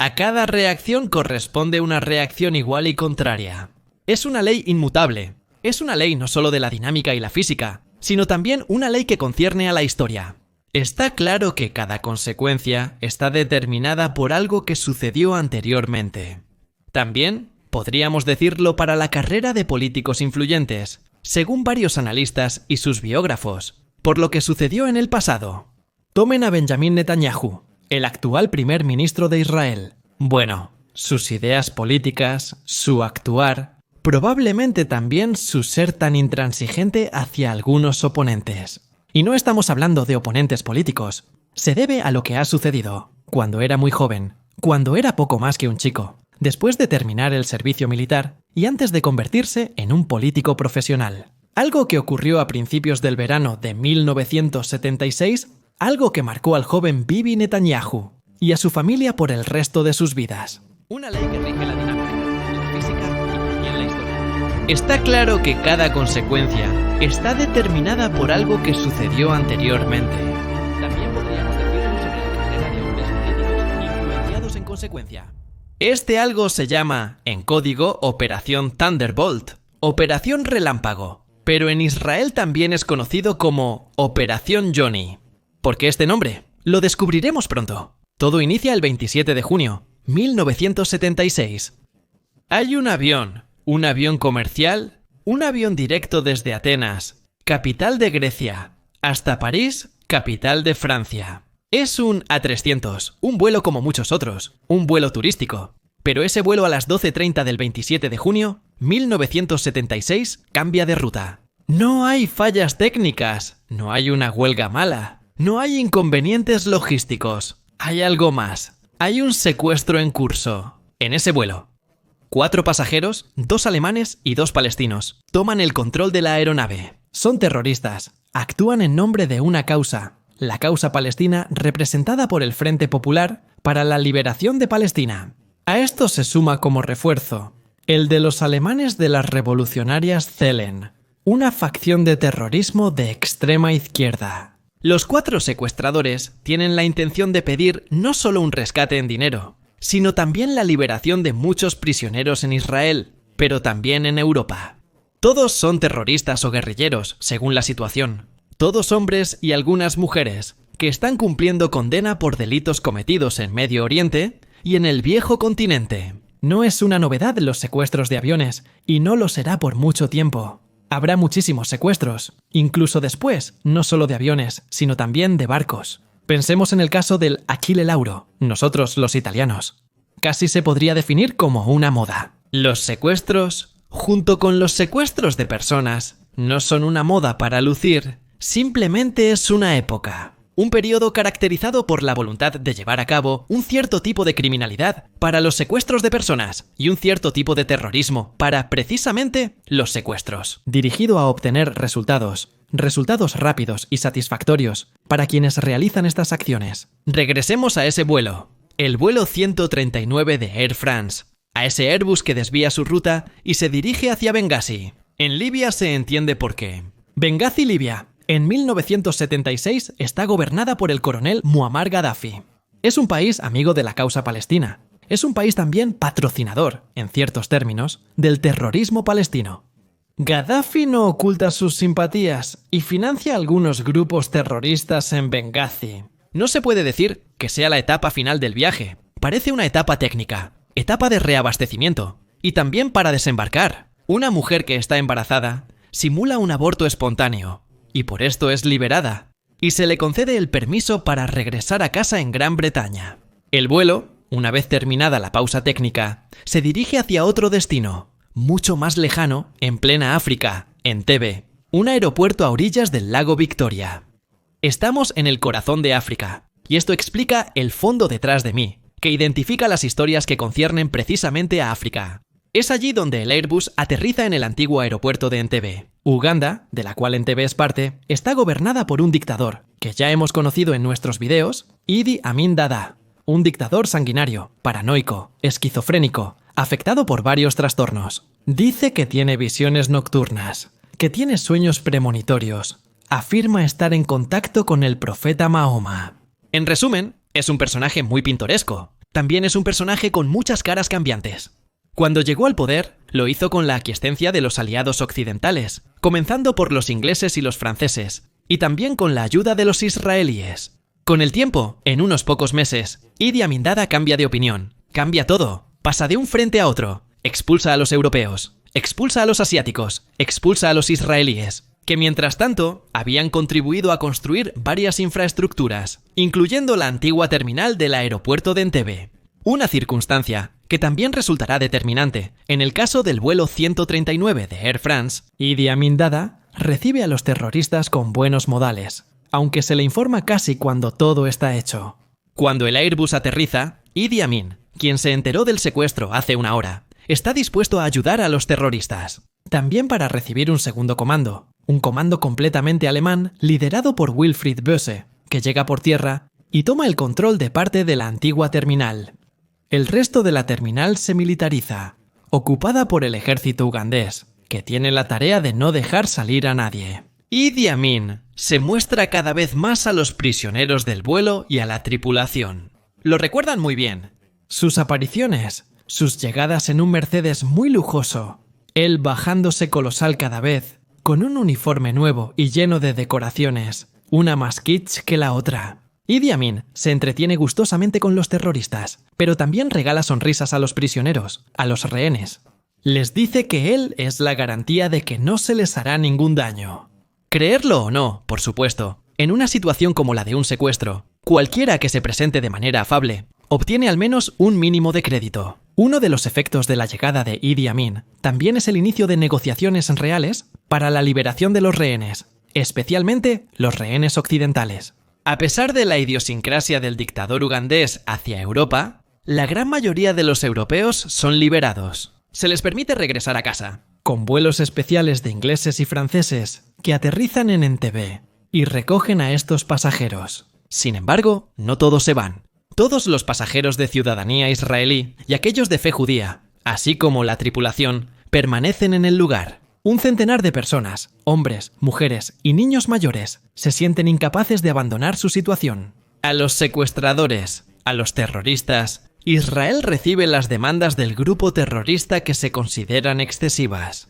A cada reacción corresponde una reacción igual y contraria. Es una ley inmutable. Es una ley no solo de la dinámica y la física, sino también una ley que concierne a la historia. Está claro que cada consecuencia está determinada por algo que sucedió anteriormente. También podríamos decirlo para la carrera de políticos influyentes, según varios analistas y sus biógrafos, por lo que sucedió en el pasado. Tomen a Benjamin Netanyahu, el actual primer ministro de Israel. Bueno, sus ideas políticas, su actuar, probablemente también su ser tan intransigente hacia algunos oponentes. Y no estamos hablando de oponentes políticos. Se debe a lo que ha sucedido cuando era muy joven, cuando era poco más que un chico, después de terminar el servicio militar y antes de convertirse en un político profesional. Algo que ocurrió a principios del verano de 1976, algo que marcó al joven Bibi Netanyahu y a su familia por el resto de sus vidas. Una ley que rige la dinámica, la física y también la historia. Está claro que cada consecuencia está determinada por algo que sucedió anteriormente. También podríamos decirlo sobre la carrera de hombres políticos influenciados en consecuencia. Este algo se llama, en código, Operación Thunderbolt, Operación Relámpago, pero en Israel también es conocido como Operación Johnny. ¿Por qué este nombre? Lo descubriremos pronto. Todo inicia el 27 de junio, 1976. Hay un avión comercial, un avión directo desde Atenas, capital de Grecia, hasta París, capital de Francia. Es un A300, un vuelo como muchos otros, un vuelo turístico. Pero ese vuelo a las 12:30 del 27 de junio, 1976, cambia de ruta. No hay fallas técnicas, no hay una huelga mala, no hay inconvenientes logísticos. Hay algo más. Hay un secuestro en curso. En ese vuelo, 4 pasajeros, 2 alemanes y 2 palestinos, toman el control de la aeronave. Son terroristas. Actúan en nombre de una causa, la causa palestina representada por el Frente Popular para la Liberación de Palestina. A esto se suma como refuerzo el de los alemanes de las revolucionarias Zellen, una facción de terrorismo de extrema izquierda. Los 4 secuestradores tienen la intención de pedir no solo un rescate en dinero, sino también la liberación de muchos prisioneros en Israel, pero también en Europa. Todos son terroristas o guerrilleros, según la situación. Todos hombres y algunas mujeres, que están cumpliendo condena por delitos cometidos en Medio Oriente y en el viejo continente. No es una novedad los secuestros de aviones, y no lo será por mucho tiempo. Habrá muchísimos secuestros, incluso después, no solo de aviones, sino también de barcos. Pensemos en el caso del Achille Lauro, nosotros los italianos. Casi se podría definir como una moda. Los secuestros, junto con los secuestros de personas, no son una moda para lucir, simplemente es una época. Un periodo caracterizado por la voluntad de llevar a cabo un cierto tipo de criminalidad para los secuestros de personas y un cierto tipo de terrorismo para, precisamente, los secuestros. Dirigido a obtener resultados rápidos y satisfactorios para quienes realizan estas acciones. Regresemos a ese vuelo, el vuelo 139 de Air France, a ese Airbus que desvía su ruta y se dirige hacia Bengasi. En Libia se entiende por qué. Bengasi, Libia. En 1976 está gobernada por el coronel Muammar Gaddafi. Es un país amigo de la causa palestina. Es un país también patrocinador, en ciertos términos, del terrorismo palestino. Gaddafi no oculta sus simpatías y financia algunos grupos terroristas en Bengasi. No se puede decir que sea la etapa final del viaje. Parece una etapa técnica, etapa de reabastecimiento y también para desembarcar. Una mujer que está embarazada simula un aborto espontáneo y por esto es liberada, y se le concede el permiso para regresar a casa en Gran Bretaña. El vuelo, una vez terminada la pausa técnica, se dirige hacia otro destino, mucho más lejano, en plena África, Entebbe, un aeropuerto a orillas del lago Victoria. Estamos en el corazón de África, y esto explica el fondo detrás de mí, que identifica las historias que conciernen precisamente a África. Es allí donde el Airbus aterriza en el antiguo aeropuerto de Entebbe. Uganda, de la cual Entebbe es parte, está gobernada por un dictador, que ya hemos conocido en nuestros videos, Idi Amin Dada. Un dictador sanguinario, paranoico, esquizofrénico, afectado por varios trastornos. Dice que tiene visiones nocturnas, que tiene sueños premonitorios. Afirma estar en contacto con el profeta Mahoma. En resumen, es un personaje muy pintoresco, también es un personaje con muchas caras cambiantes. Cuando llegó al poder, lo hizo con la aquiescencia de los aliados occidentales, comenzando por los ingleses y los franceses, y también con la ayuda de los israelíes. Con el tiempo, en unos pocos meses, Idi Amin Dada cambia de opinión, cambia todo, pasa de un frente a otro, expulsa a los europeos, expulsa a los asiáticos, expulsa a los israelíes, que mientras tanto habían contribuido a construir varias infraestructuras, incluyendo la antigua terminal del aeropuerto de Entebbe. Una circunstancia que también resultará determinante en el caso del vuelo 139 de Air France. Idi Amin Dada recibe a los terroristas con buenos modales, aunque se le informa casi cuando todo está hecho. Cuando el Airbus aterriza, Idi Amin, quien se enteró del secuestro hace una hora, está dispuesto a ayudar a los terroristas. También para recibir un segundo comando, un comando completamente alemán liderado por Wilfried Böse, que llega por tierra y toma el control de parte de la antigua terminal. El resto de la terminal se militariza, ocupada por el ejército ugandés, que tiene la tarea de no dejar salir a nadie. Idi Amin se muestra cada vez más a los prisioneros del vuelo y a la tripulación. Lo recuerdan muy bien. Sus apariciones, sus llegadas en un Mercedes muy lujoso, él bajándose colosal cada vez, con un uniforme nuevo y lleno de decoraciones, una más kitsch que la otra. Idi Amin se entretiene gustosamente con los terroristas, pero también regala sonrisas a los prisioneros, a los rehenes. Les dice que él es la garantía de que no se les hará ningún daño. Creerlo o no, por supuesto, en una situación como la de un secuestro, cualquiera que se presente de manera afable obtiene al menos un mínimo de crédito. Uno de los efectos de la llegada de Idi Amin también es el inicio de negociaciones reales para la liberación de los rehenes, especialmente los rehenes occidentales. A pesar de la idiosincrasia del dictador ugandés hacia Europa, la gran mayoría de los europeos son liberados. Se les permite regresar a casa, con vuelos especiales de ingleses y franceses que aterrizan en Entebbe y recogen a estos pasajeros. Sin embargo, no todos se van. Todos los pasajeros de ciudadanía israelí y aquellos de fe judía, así como la tripulación, permanecen en el lugar. Un centenar de personas, hombres, mujeres y niños mayores, se sienten incapaces de abandonar su situación. A los secuestradores, a los terroristas, Israel recibe las demandas del grupo terrorista que se consideran excesivas.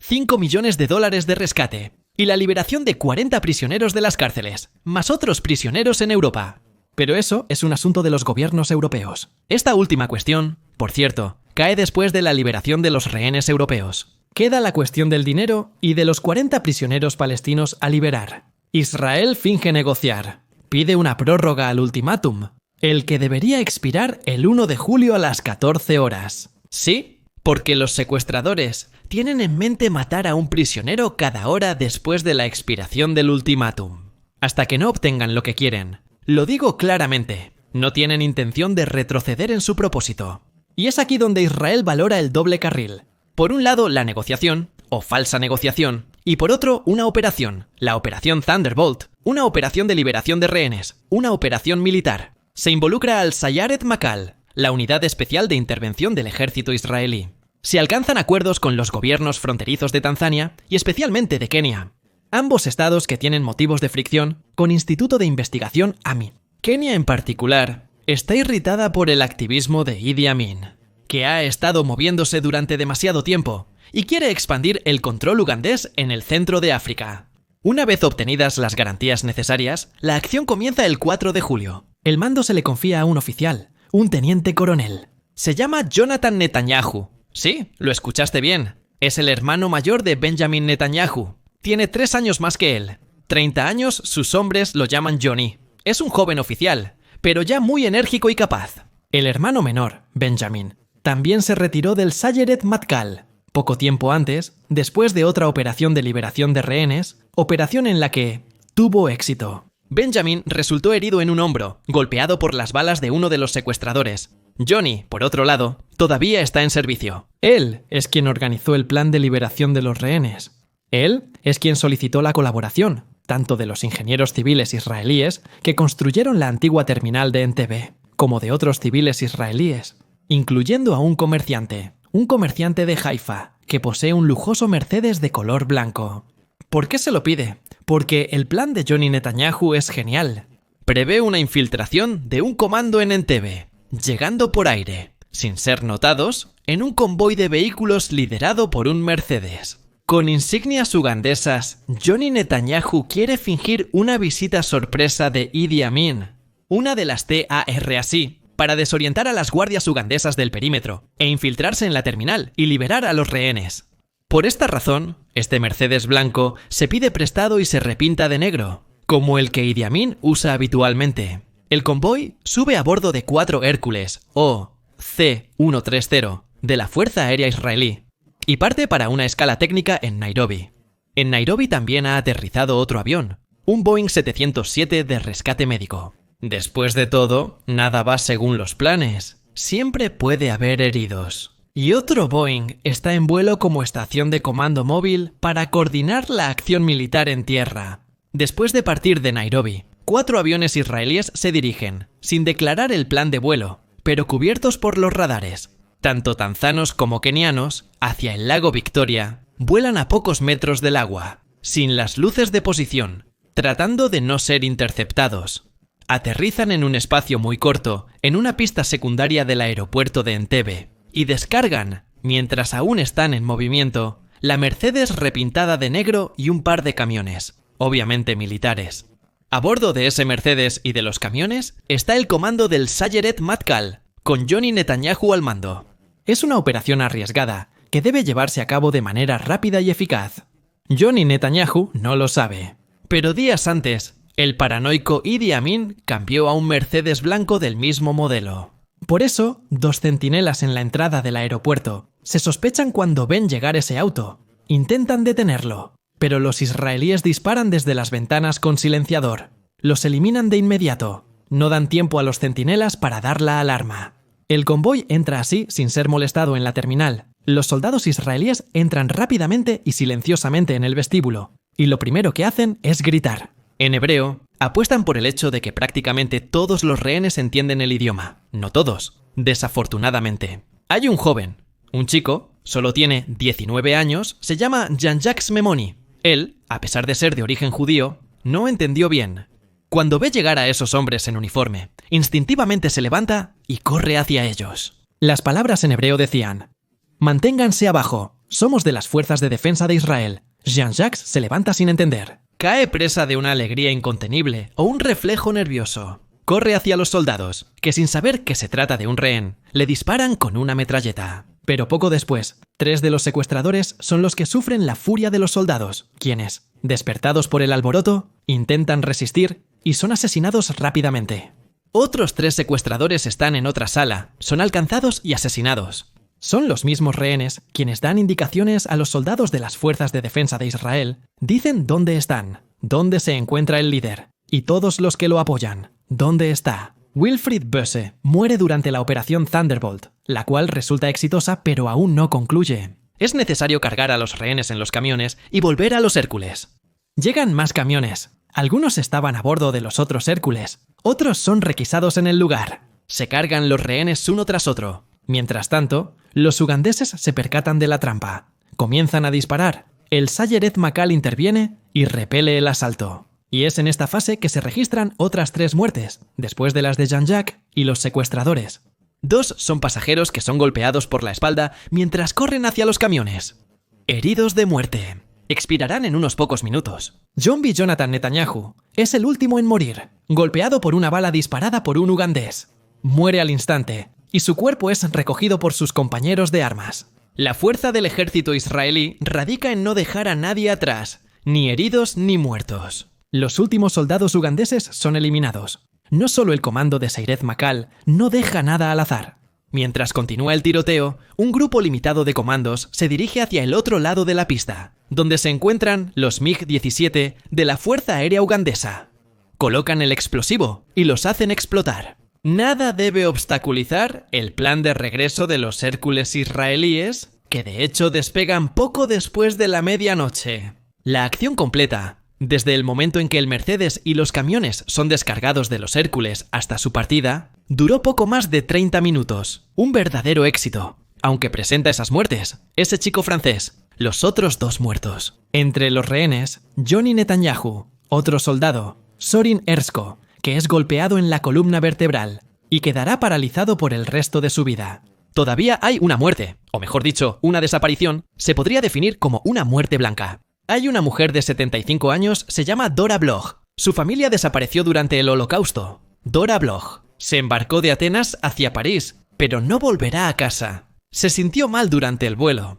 $5 millones de rescate y la liberación de 40 prisioneros de las cárceles, más otros prisioneros en Europa. Pero eso es un asunto de los gobiernos europeos. Esta última cuestión, por cierto, cae después de la liberación de los rehenes europeos. Queda la cuestión del dinero y de los 40 prisioneros palestinos a liberar. Israel finge negociar. Pide una prórroga al ultimátum, el que debería expirar el 1 de julio a las 14 horas. Sí, porque los secuestradores tienen en mente matar a un prisionero cada hora después de la expiración del ultimátum, hasta que no obtengan lo que quieren. Lo digo claramente, no tienen intención de retroceder en su propósito. Y es aquí donde Israel valora el doble carril. Por un lado, la negociación, o falsa negociación, y por otro, una operación, la Operación Thunderbolt, una operación de liberación de rehenes, una operación militar. Se involucra al Sayeret Matkal, la unidad especial de intervención del ejército israelí. Se alcanzan acuerdos con los gobiernos fronterizos de Tanzania y especialmente de Kenia. Ambos estados que tienen motivos de fricción con Instituto de Investigación Amin. Kenia en particular está irritada por el activismo de Idi Amin, que ha estado moviéndose durante demasiado tiempo y quiere expandir el control ugandés en el centro de África. Una vez obtenidas las garantías necesarias, la acción comienza el 4 de julio. El mando se le confía a un oficial, un teniente coronel. Se llama Jonathan Netanyahu. Sí, lo escuchaste bien. Es el hermano mayor de Benjamin Netanyahu. Tiene 3 años más que él. 30 años, sus hombres lo llaman Johnny. Es un joven oficial, pero ya muy enérgico y capaz. El hermano menor, Benjamin, también se retiró del Sayeret Matkal, poco tiempo antes, después de otra operación de liberación de rehenes, operación en la que tuvo éxito. Benjamin resultó herido en un hombro, golpeado por las balas de uno de los secuestradores. Johnny, por otro lado, todavía está en servicio. Él es quien organizó el plan de liberación de los rehenes. Él es quien solicitó la colaboración, tanto de los ingenieros civiles israelíes que construyeron la antigua terminal de Entebbe, como de otros civiles israelíes, incluyendo a un comerciante de Haifa, que posee un lujoso Mercedes de color blanco. ¿Por qué se lo pide? Porque el plan de Johnny Netanyahu es genial. Prevé una infiltración de un comando en Entebbe. llegando por aire, sin ser notados, en un convoy de vehículos liderado por un Mercedes. Con insignias ugandesas, Johnny Netanyahu quiere fingir una visita sorpresa de Idi Amin, una de las TARAC, para desorientar a las guardias ugandesas del perímetro e infiltrarse en la terminal y liberar a los rehenes. Por esta razón, este Mercedes blanco se pide prestado y se repinta de negro, como el que Idi Amin usa habitualmente. El convoy sube a bordo de 4 Hércules o C-130 de la Fuerza Aérea Israelí y parte para una escala técnica en Nairobi. En Nairobi también ha aterrizado otro avión, un Boeing 707 de rescate médico. Después de todo, nada va según los planes. Siempre puede haber heridos. Y otro Boeing está en vuelo como estación de comando móvil para coordinar la acción militar en tierra. Después de partir de Nairobi, 4 aviones israelíes se dirigen, sin declarar el plan de vuelo, pero cubiertos por los radares. Tanto tanzanos como kenianos, hacia el lago Victoria, vuelan a pocos metros del agua, sin las luces de posición, tratando de no ser interceptados. Aterrizan en un espacio muy corto, en una pista secundaria del aeropuerto de Entebbe, y descargan, mientras aún están en movimiento, la Mercedes repintada de negro y un par de camiones, obviamente militares. A bordo de ese Mercedes y de los camiones está el comando del Sayeret Matkal, con Johnny Netanyahu al mando. Es una operación arriesgada, que debe llevarse a cabo de manera rápida y eficaz. Johnny Netanyahu no lo sabe, pero días antes, el paranoico Idi Amin cambió a un Mercedes blanco del mismo modelo. Por eso, 2 centinelas en la entrada del aeropuerto se sospechan cuando ven llegar ese auto. Intentan detenerlo, pero los israelíes disparan desde las ventanas con silenciador. Los eliminan de inmediato. No dan tiempo a los centinelas para dar la alarma. El convoy entra así sin ser molestado en la terminal. Los soldados israelíes entran rápidamente y silenciosamente en el vestíbulo, y lo primero que hacen es gritar. En hebreo, apuestan por el hecho de que prácticamente todos los rehenes entienden el idioma. No todos, desafortunadamente. Hay un joven, un chico, solo tiene 19 años, se llama Jean-Jacques Memoni. Él, a pesar de ser de origen judío, no entendió bien. Cuando ve llegar a esos hombres en uniforme, instintivamente se levanta y corre hacia ellos. Las palabras en hebreo decían: «Manténganse abajo, somos de las fuerzas de defensa de Israel». Jean-Jacques se levanta sin entender. Cae presa de una alegría incontenible o un reflejo nervioso. Corre hacia los soldados, que sin saber que se trata de un rehén, le disparan con una metralleta. Pero poco después, 3 de los secuestradores son los que sufren la furia de los soldados, quienes, despertados por el alboroto, intentan resistir y son asesinados rápidamente. Otros 3 secuestradores están en otra sala, son alcanzados y asesinados. Son los mismos rehenes quienes dan indicaciones a los soldados de las fuerzas de defensa de Israel, dicen dónde están, dónde se encuentra el líder, y todos los que lo apoyan, dónde está. Wilfried Böse muere durante la operación Thunderbolt, la cual resulta exitosa pero aún no concluye. Es necesario cargar a los rehenes en los camiones y volver a los Hércules. Llegan más camiones. Algunos estaban a bordo de los otros Hércules, otros son requisados en el lugar. Se cargan los rehenes uno tras otro. Mientras tanto, los ugandeses se percatan de la trampa. Comienzan a disparar. El Sayeret Matkal interviene y repele el asalto. Y es en esta fase que se registran otras 3 muertes, después de las de Jean-Jacques y los secuestradores. 2 son pasajeros que son golpeados por la espalda mientras corren hacia los camiones. Heridos de muerte. Expirarán en unos pocos minutos. Johnby Jonathan Netanyahu es el último en morir, golpeado por una bala disparada por un ugandés. Muere al instante, y su cuerpo es recogido por sus compañeros de armas. La fuerza del ejército israelí radica en no dejar a nadie atrás, ni heridos ni muertos. Los últimos soldados ugandeses son eliminados. No solo el comando de Sayeret Matkal no deja nada al azar. Mientras continúa el tiroteo, un grupo limitado de comandos se dirige hacia el otro lado de la pista, donde se encuentran los MiG-17 de la Fuerza Aérea Ugandesa. Colocan el explosivo y los hacen explotar. Nada debe obstaculizar el plan de regreso de los Hércules israelíes, que de hecho despegan poco después de la medianoche. La acción completa, desde el momento en que el Mercedes y los camiones son descargados de los Hércules hasta su partida, duró poco más de 30 minutos. Un verdadero éxito, aunque presenta esas muertes, ese chico francés, los otros 2 muertos. Entre los rehenes, Johnny Netanyahu, otro soldado, Sorin Ersko, que es golpeado en la columna vertebral, y quedará paralizado por el resto de su vida. Todavía hay una muerte, o mejor dicho, una desaparición, se podría definir como una muerte blanca. Hay una mujer de 75 años, se llama Dora Bloch. Su familia desapareció durante el Holocausto. Dora Bloch se embarcó de Atenas hacia París, pero no volverá a casa. Se sintió mal durante el vuelo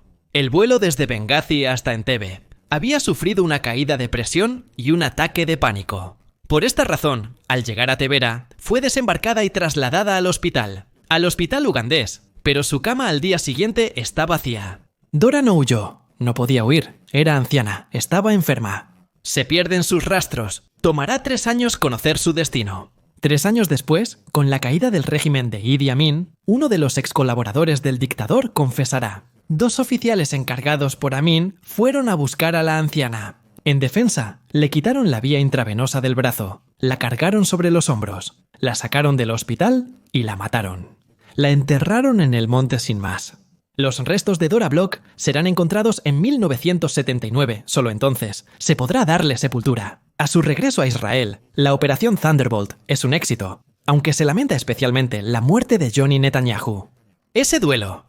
desde Benghazi hasta Entebbe. Había sufrido una caída de presión y un ataque de pánico. Por esta razón, al llegar a Tevera, fue desembarcada y trasladada al hospital ugandés, pero su cama al día siguiente está vacía. Dora no huyó, no podía huir, era anciana, estaba enferma. Se pierden sus rastros, tomará 3 años conocer su destino. 3 años después, con la caída del régimen de Idi Amin, uno de los excolaboradores del dictador confesará. 2 oficiales encargados por Amin fueron a buscar a la anciana. En defensa, le quitaron la vía intravenosa del brazo, la cargaron sobre los hombros, la sacaron del hospital y la mataron. La enterraron en el monte sin más. Los restos de Dora Bloch serán encontrados en 1979, solo entonces se podrá darle sepultura. A su regreso a Israel, la Operación Thunderbolt es un éxito, aunque se lamenta especialmente la muerte de Johnny Netanyahu. Ese duelo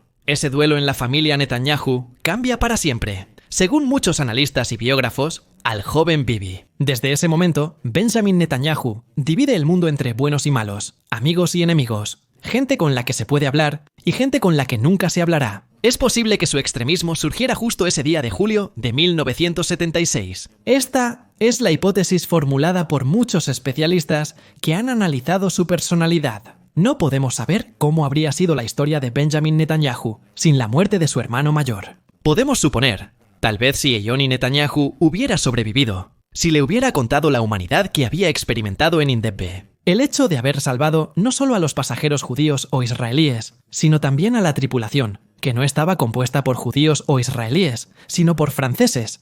en la familia Netanyahu cambia para siempre, según muchos analistas y biógrafos, al joven Bibi. Desde ese momento, Benjamin Netanyahu divide el mundo entre buenos y malos, amigos y enemigos, gente con la que se puede hablar y gente con la que nunca se hablará. Es posible que su extremismo surgiera justo ese día de julio de 1976. Esta es la hipótesis formulada por muchos especialistas que han analizado su personalidad. No podemos saber cómo habría sido la historia de Benjamin Netanyahu sin la muerte de su hermano mayor. Podemos suponer, tal vez si Johnny Netanyahu hubiera sobrevivido, si le hubiera contado la humanidad que había experimentado en Entebbe. El hecho de haber salvado no solo a los pasajeros judíos o israelíes, sino también a la tripulación, que no estaba compuesta por judíos o israelíes, sino por franceses,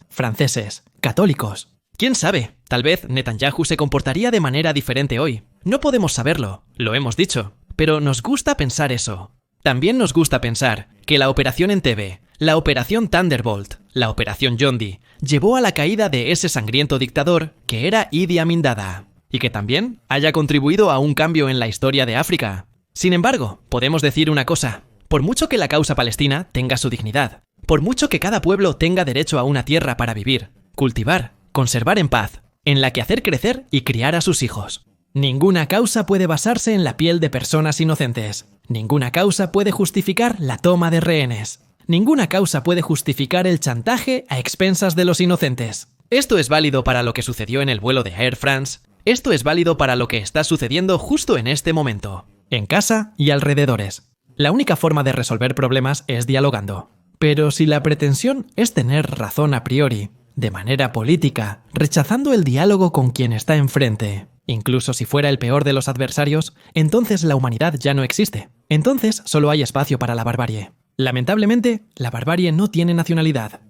católicos. ¿Quién sabe? Tal vez Netanyahu se comportaría de manera diferente hoy. No podemos saberlo, lo hemos dicho, pero nos gusta pensar eso. También nos gusta pensar que la Operación Entebbe, la Operación Thunderbolt, la Operación Jondi, llevó a la caída de ese sangriento dictador que era Idi Amin Dada. Y que también haya contribuido a un cambio en la historia de África. Sin embargo, podemos decir una cosa. Por mucho que la causa palestina tenga su dignidad, por mucho que cada pueblo tenga derecho a una tierra para vivir, cultivar, conservar en paz, en la que hacer crecer y criar a sus hijos. Ninguna causa puede basarse en la piel de personas inocentes. Ninguna causa puede justificar la toma de rehenes. Ninguna causa puede justificar el chantaje a expensas de los inocentes. Esto es válido para lo que sucedió en el vuelo de Air France. Esto es válido para lo que está sucediendo justo en este momento, en casa y alrededores. La única forma de resolver problemas es dialogando. Pero si la pretensión es tener razón a priori, de manera política, rechazando el diálogo con quien está enfrente, incluso si fuera el peor de los adversarios, entonces la humanidad ya no existe. Entonces solo hay espacio para la barbarie. Lamentablemente, la barbarie no tiene nacionalidad.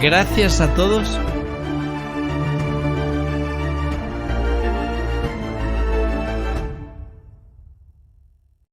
Gracias a todos